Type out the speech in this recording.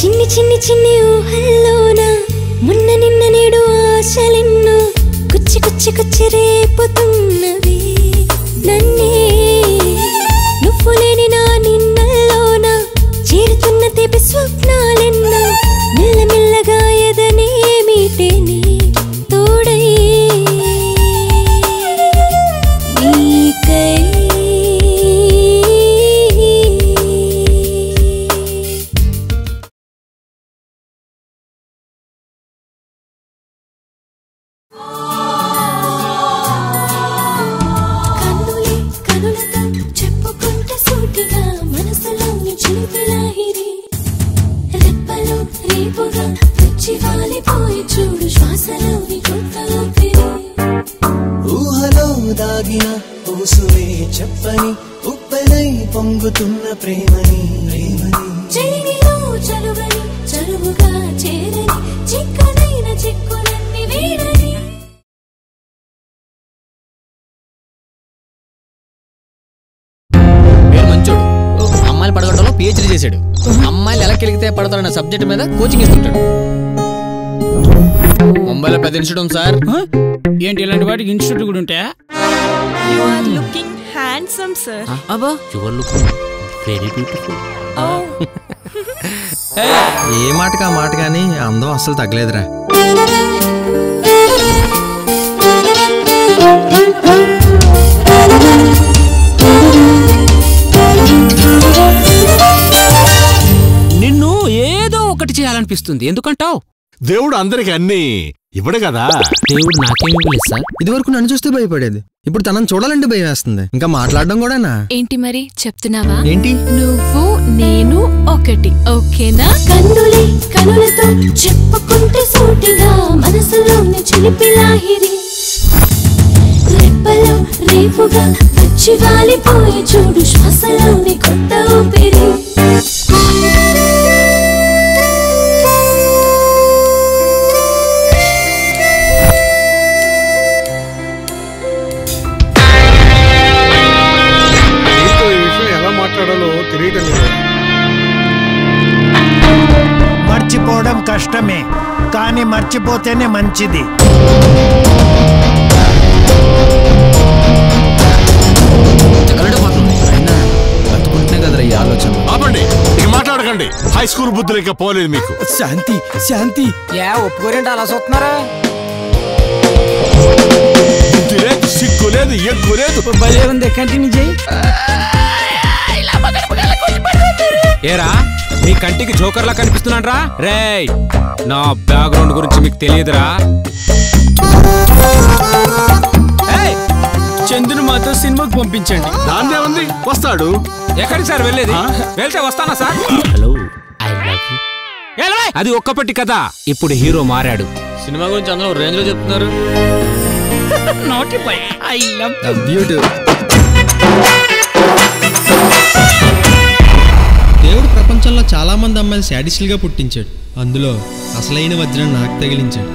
చిన్ని చిన్ని చిన్ని ఊహల్లోన మొన్న నిన్న నేడు ఆశలెన్నో కుచ్చి కుచ్చి కుచ్చి రేపుతున్నవి నన్నే నువ్వు లేని నా నిన్నల్లోన చేరుతున్న తీపి స్వప్నాలెన్నో మెల్లమెల్లగా ఎదనే మీటేని తోడై నీకై ఊహలో దాగిన ఊసువే చెప్పని ఉప్పెనై పొంగుతున్న ప్రేమని చెలిమిలో చలువని చలువుగా చేరని చిక్కనైన చిక్కులన్నీ వీడని మంచోడు అమ్మాయిలు పడగొట్టలో పిహెచ్డీ చేశాడు. అమ్మాయిలు ఎలా కెలిగితే పడతారన్న సబ్జెక్ట్ మీద కోచింగ్ ఇస్తుంటాడు. ముంబైలో పెద్ద ఇన్స్టిట్యూట్ సార్. ఏంటి ఇలాంటి వాటికి ఇన్స్టిట్యూట్ కూడా ఉంటాయా? You are looking handsome, sir. అబ్బా you are looking very beautiful. ఏ మాటకా మాట కానీ అందం అస్సలు తగ్గలేదురా. నిన్ను ఏదో ఒకటి చేయాలనిపిస్తుంది. ఎందుకంటావు? దేవుడు అందరికి అన్ని ఇవ్వడు కదా. దేవుడు నాకేమి ఇవ్వలేదు సార్. ఇదివరకు నన్ను చూస్తే భయపడేది, ఇప్పుడు తనని చూడాలంటే భయం వేస్తుంది. ఇంకా మాట్లాడడం కూడానా? ఏంటి మరి చెప్తున్నావా? ఏంటి? నువ్వు నేను ఒకటి, ఓకేనా? కన్నులే కనులతో చెప్పుకుంటే సూటిగా మనసులోని చిలిపి లాహిరి రెప్పలో రేపుగా వచ్చి వాలిపోయి చూడు శ్వాసలోని కొత్త ఊపిరి. మర్చిపోవడం కష్టమే, కానీ మర్చిపోతేనే మంచిది. బతుకుంటున్నా కదరా ఈ ఆలోచన. ఆపండి, ఇక మాట్లాడకండి. హై స్కూల్ బుద్ధులు ఇంకా పోలేదు మీకు. శాంతి శాంతి. ఒప్పుకోరేంటి అలా చూస్తున్నారా? బుద్ధి లేదు, సిగ్గు లేదు, ఎగ్గు లేదు. భలే ఉంది, కంటిన్యూ చేయి. ఏరా నీ కంటికి జోకర్లా కనిపిస్తున్నాడ్రా? రేయ్ నా బ్యాక్గ్రౌండ్ గురించి మీకు తెలియదురా? చందును మాతో సినిమాకి పంపించండి. దాన్నే ఉంది, వస్తాడు. ఎక్కడికి సార్ వెళ్ళేది? వెళ్తే వస్తానా sir? Hello I love you. అది ఒక్కపట్టి కదా, ఇప్పుడు హీరో మారాడు. సినిమా గురించి అందరూ రేంజ్ లో చెప్తున్నారు. I love you. దేవుడు ప్రపంచంలో చాలా మంది అమ్మాయిలు శాడిస్టులుగా పుట్టించాడు. అందులో అసలైన వజ్రం నాకు తగిలించాడు.